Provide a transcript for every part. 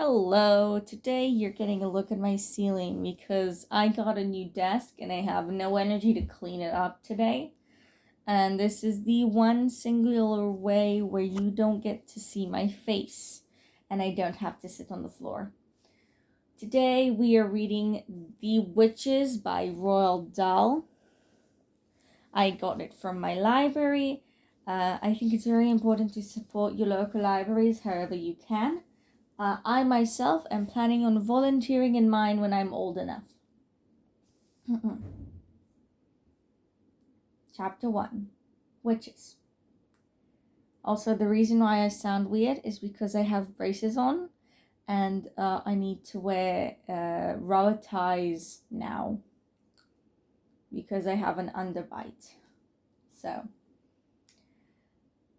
Hello, today you're getting a look at my ceiling because I got a new desk and I have no energy to clean it up today. And this is the one singular way where you don't get to see my face and I don't have to sit on the floor. Today we are reading The Witches by Roald Dahl. I got it from my library. I think it's very important to support your local libraries however you can. I myself am planning on volunteering in mine when I'm old enough. Chapter 1 Witches. Also, the reason why I sound weird is because I have braces on and I need to wear rubber ties now because I have an underbite. So,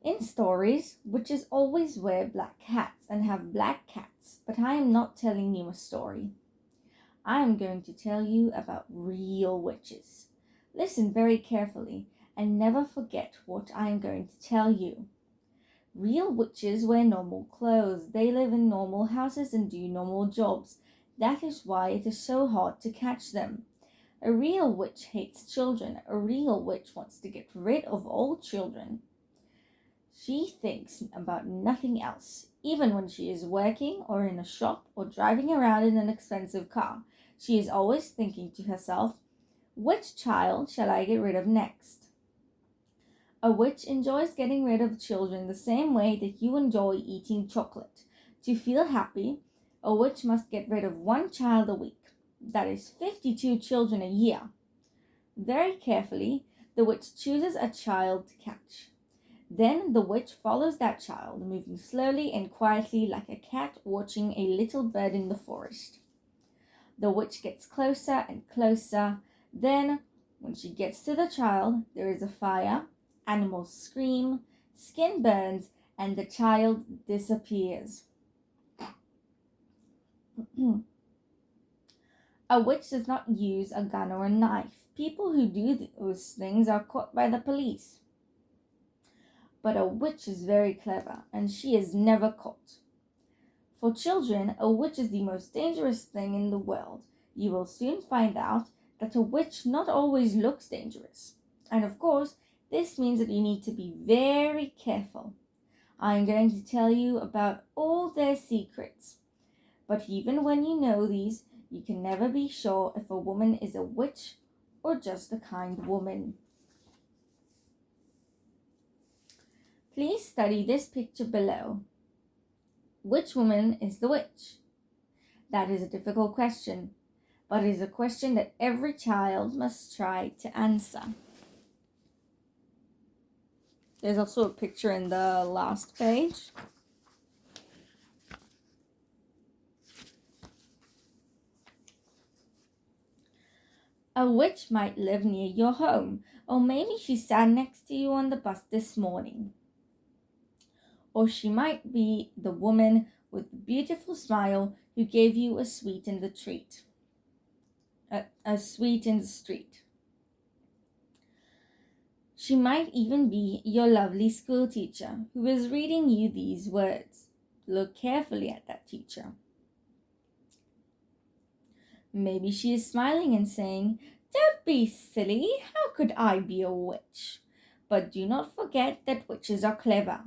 in stories, witches always wear black hats and have black cats, but I am not telling you a story. I am going to tell you about real witches. Listen very carefully and never forget what I am going to tell you. Real witches wear normal clothes. They live in normal houses and do normal jobs. That is why it is so hard to catch them. A real witch hates children. A real witch wants to get rid of all children. She thinks about nothing else, even when she is working or in a shop or driving around in an expensive car. She is always thinking to herself, which child shall I get rid of next? A witch enjoys getting rid of children the same way that you enjoy eating chocolate. To feel happy, a witch must get rid of one child a week. That is 52 children a year. Very carefully, the witch chooses a child to catch. Then the witch follows that child, moving slowly and quietly like a cat watching a little bird in the forest. The witch gets closer and closer. Then, when she gets to the child, there is a fire, animals scream, skin burns, and the child disappears. A witch does not use a gun or a knife. People who do those things are caught by the police. But a witch is very clever, and she is never caught. For children, a witch is the most dangerous thing in the world. You will soon find out that a witch not always looks dangerous. And of course, this means that you need to be very careful. I am going to tell you about all their secrets. But even when you know these, you can never be sure if a woman is a witch or just a kind woman. Please study this picture below. Which woman is the witch? That is a difficult question, but it is a question that every child must try to answer. There's also a picture in the last page. A witch might live near your home, or maybe she sat next to you on the bus this morning. Or she might be the woman with the beautiful smile who gave you a sweet in the treat. A sweet in the street. She might even be your lovely school teacher who is reading you these words. Look carefully at that teacher. Maybe she is smiling and saying, "Don't be silly, how could I be a witch?" But do not forget that witches are clever.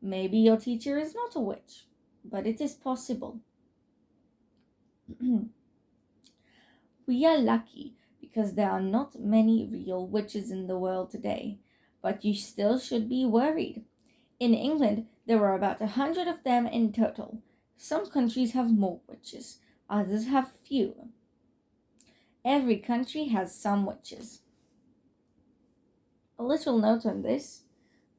Maybe your teacher is not a witch, but it is possible. We are lucky because there are not many real witches in the world today, but you still should be worried. In England, there are about 100 of them in total. Some countries have more witches, others have fewer. Every country has some witches. A little note on this.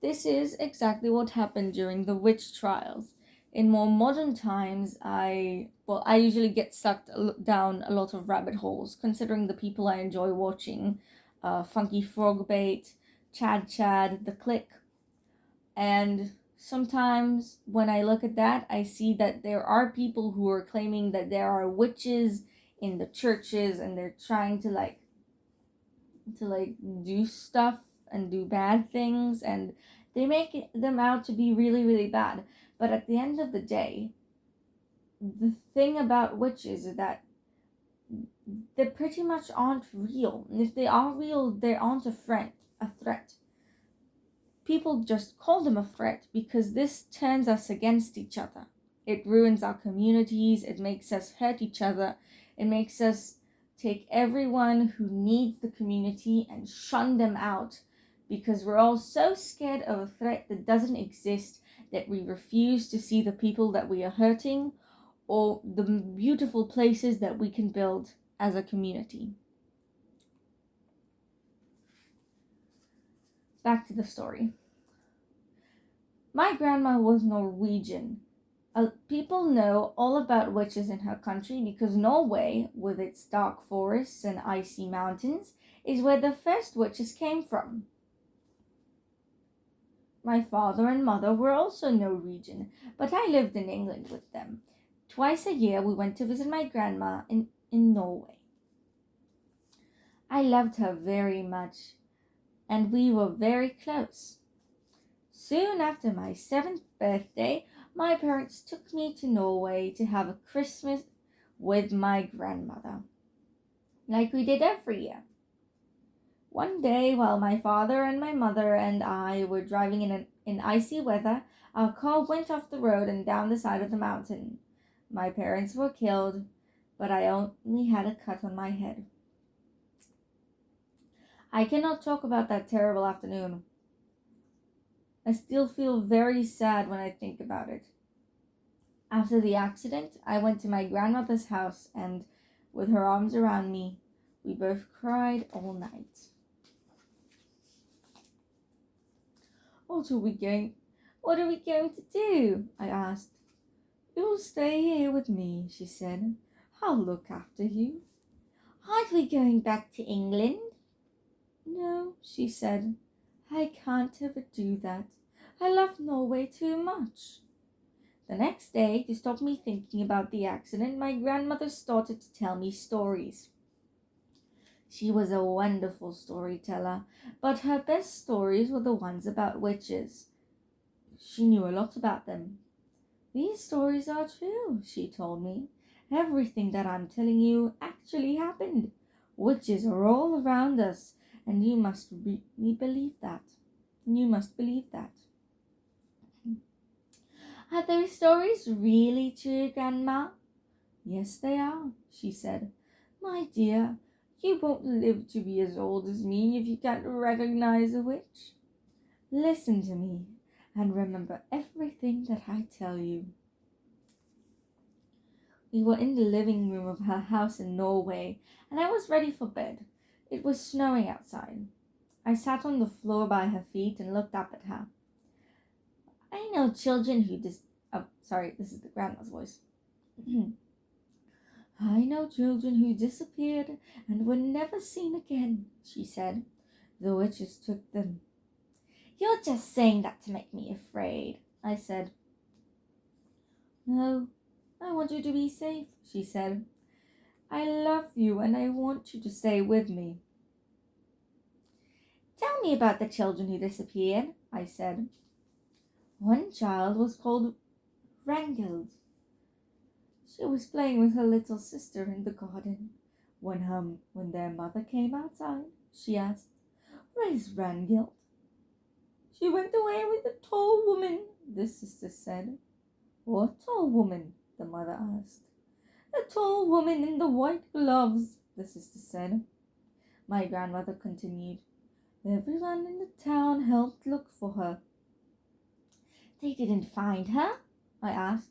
This is exactly what happened during the witch trials. In more modern times, I usually get sucked down a lot of rabbit holes, considering the people I enjoy watching, Funky Frog Bait, Chad, The Click. And sometimes when I look at that, I see that there are people who are claiming that there are witches in the churches and they're trying to do stuff and do bad things, and they make them out to be really, really bad. But at the end of the day, the thing about witches is that they pretty much aren't real. And if they are real, they aren't a threat. A threat. People just call them a threat because this turns us against each other. It ruins our communities. It makes us hurt each other. It makes us take everyone who needs the community and shun them out because we're all so scared of a threat that doesn't exist that we refuse to see the people that we are hurting or the beautiful places that we can build as a community. Back to the story. My grandma was Norwegian. People know all about witches in her country because Norway, with its dark forests and icy mountains, is where the first witches came from. My father and mother were also Norwegian, but I lived in England with them. Twice a year we went to visit my grandma in Norway. I loved her very much, and we were very close. Soon after my 7th birthday, my parents took me to Norway to have a Christmas with my grandmother, like we did every year. One day, while my father and my mother and I were driving in icy weather, our car went off the road and down the side of the mountain. My parents were killed, but I only had a cut on my head. I cannot talk about that terrible afternoon. I still feel very sad when I think about it. After the accident, I went to my grandmother's house and, with her arms around me, we both cried all night. What are we going to do? I asked. You'll stay here with me, she said. I'll look after you. Aren't we going back to England? No, she said. I can't ever do that. I love Norway too much. The next day, to stop me thinking about the accident, my grandmother started to tell me stories. She was a wonderful storyteller, but her best stories were the ones about witches. She knew a lot about them. These stories are true, she told me. Everything that I'm telling you actually happened. Witches are all around us, and you must really believe that. You must believe that. Are those stories really true, Grandma? Yes, they are, she said. My dear, you won't live to be as old as me if you can't recognize a witch. Listen to me and remember everything that I tell you. We were in the living room of her house in Norway, and I was ready for bed. It was snowing outside. I sat on the floor by her feet and looked up at her. I know children who this is the grandma's voice. I know children who disappeared and were never seen again, she said. The witches took them. You're just saying that to make me afraid, I said. No, I want you to be safe, she said. I love you and I want you to stay with me. Tell me about the children who disappeared, I said. One child was called Rangild. She was playing with her little sister in the garden. When their mother came outside, she asked, Where's Rangild? She went away with a tall woman, the sister said. What tall woman? The mother asked. The tall woman in the white gloves, the sister said. My grandmother continued. Everyone in the town helped look for her. They didn't find her? I asked.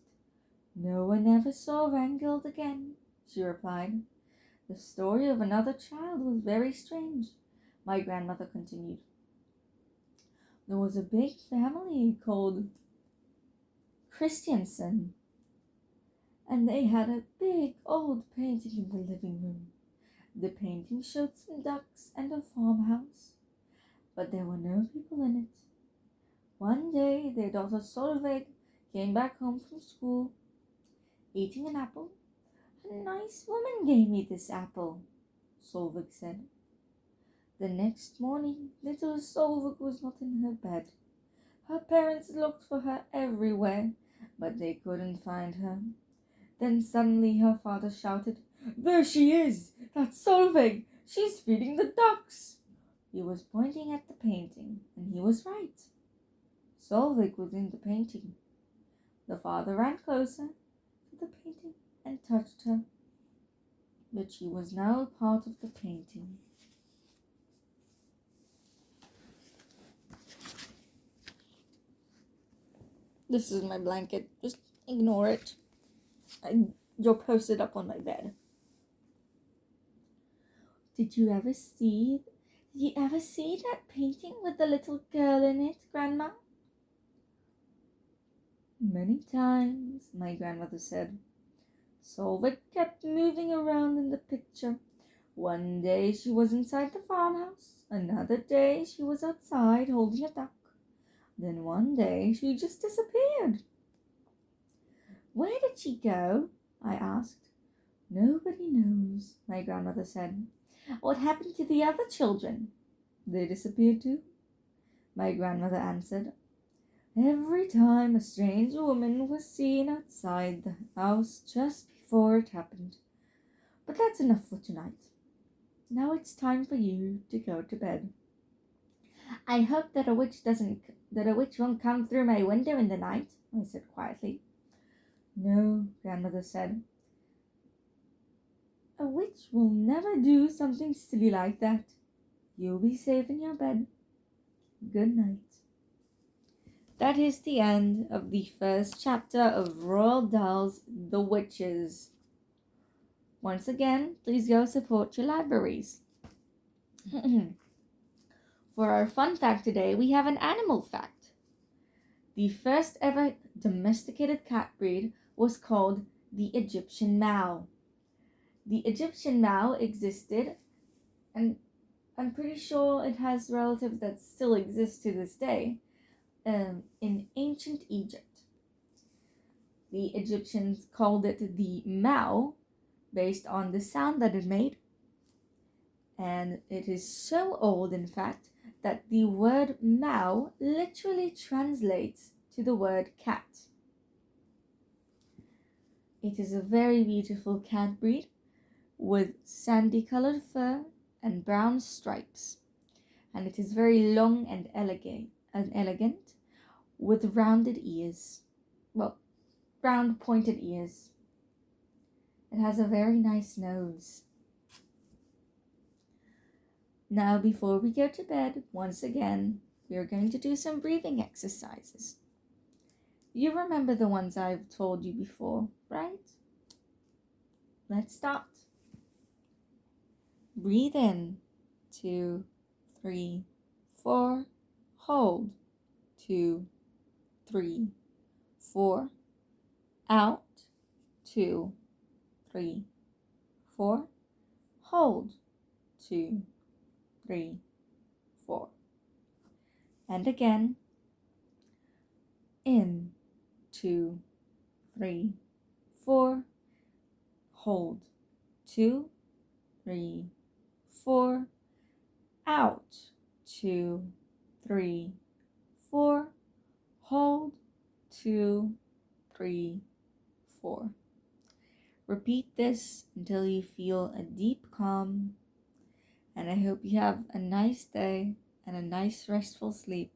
No one ever saw Rangild again, she replied. The story of another child was very strange, my grandmother continued. There was a big family called Christiansen, and they had a big old painting in the living room. The painting showed some ducks and a farmhouse, but there were no people in it. One day their daughter Solveig came back home from school, eating an apple. A nice woman gave me this apple, Solveig said. The next morning, little Solveig was not in her bed. Her parents looked for her everywhere, but they couldn't find her. Then suddenly her father shouted, "There she is! That's Solveig! She's feeding the ducks!" He was pointing at the painting, and he was right. Solveig was in the painting. The father ran closer to the painting and touched her, but she was now part of the painting. This is my blanket. Just ignore it. You'll post it up on my bed. Did you ever see that painting with the little girl in it, Grandma? Many times, my grandmother said. Solveig kept moving around in the picture. One day she was inside the farmhouse. Another day she was outside holding a duck. Then one day she just disappeared. Where did she go? I asked. Nobody knows, my grandmother said. What happened to the other children? They disappeared too, my grandmother answered. Every time a strange woman was seen outside the house just before it happened. But that's enough for tonight. Now it's time for you to go to bed. I hope that a witch won't come through my window in the night, I said quietly. No, grandmother said. A witch will never do something silly like that. You'll be safe in your bed. Good night. That is the end of the first chapter of Roald Dahl's The Witches. Once again, please go support your libraries. For our fun fact today, we have an animal fact. The first ever domesticated cat breed was called the Egyptian Mau. The Egyptian Mau existed, and I'm pretty sure it has relatives that still exist to this day, in ancient Egypt. The Egyptians called it the Mau based on the sound that it made, and it is so old, in fact, that the word Mau literally translates to the word cat. It is a very beautiful cat breed with sandy colored fur and brown stripes, and it is very long and elegant with rounded ears. Well, round pointed ears. It has a very nice nose. Now, before we go to bed, once again, we are going to do some breathing exercises. You remember the ones I've told you before, right? Let's start. Breathe in, 2, 3, 4. Hold, 2, 3, 4. Out, 2, 3, 4. Hold, 2, 3, 4. And again. In, 2, 3, 4. Hold, 2, 3, 4. Out, 2, 3, 4. Hold, 2, 3, 4. Repeat this until you feel a deep calm, and I hope you have a nice day and a nice restful sleep.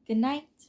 Good night.